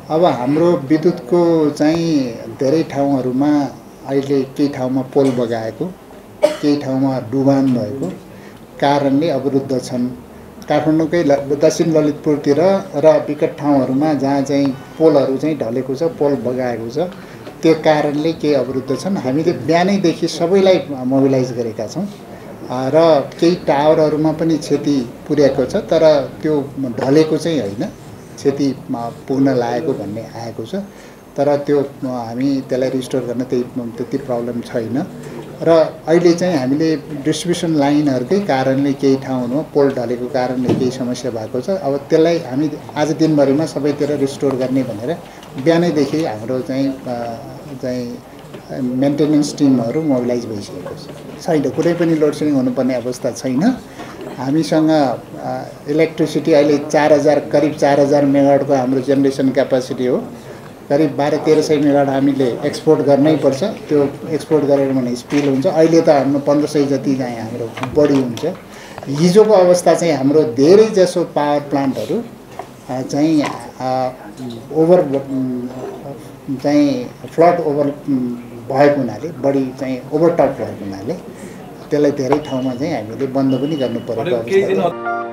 अब हाम्रो विद्युतको चाहिँ धेरै ठाउँहरूमा अहिले केही ठाउँमा पोल बगाएको, केही ठाउँमा डुबान भएको कारणले अवरुद्ध छन्। काठमाडौँकै दक्षिण ललितपुरतिर र विकट ठाउँहरूमा जहाँ चाहिँ पोलहरू चाहिँ ढलेको छ, पोल बगाएको छ, त्यो कारणले केही अवरुद्ध छन्। हामीले बिहानैदेखि सबैलाई मोबिलाइज गरेका छौँ र केही टावरहरूमा पनि क्षति पुर्याएको छ, तर त्यो ढलेको चाहिँ होइन, क्षति पुग्न लागेको भन्ने आएको छ। तर त्यो हामी त्यसलाई रिस्टोर गर्न त्यति प्रब्लम छैन। र अहिले चाहिँ हामीले डिस्ट्रिब्युसन लाइनहरूकै कारणले केही ठाउँहरूमा पोल ढलेको कारणले केही समस्या भएको छ। अब त्यसलाई हामी आज दिनभरिमा सबैतिर रिस्टोर गर्ने भनेर बिहानैदेखि हाम्रो चाहिँ मेन्टेनेन्स टिमहरू मोबिलाइज भइसकेको छैन। कुनै पनि लोड सेडिङ हुनुपर्ने अवस्था छैन। हामीसँग इलेक्ट्रिसिटी अहिले करिब 4000 मेगावाटको हाम्रो जेनेरेसन क्यापासिटी हो। करिब 1200-1300 मेगावाट हामीले एक्सपोर्ट गर्नै पर्छ। त्यो एक्सपोर्ट गरेर भने स्पिल हुन्छ। अहिले त हाम्रो 1500 जति चाहिँ हाम्रो बढी हुन्छ। हिजोको अवस्था चाहिँ हाम्रो धेरै जसो पावर प्लान्टहरू चाहिँ फ्लड ओभर भएको हुनाले, बढी चाहिँ ओभरटप भएको हुनाले त्यसलाई धेरै ठाउँमा चाहिँ हामीले बन्द पनि गर्नु परेको अवस्था।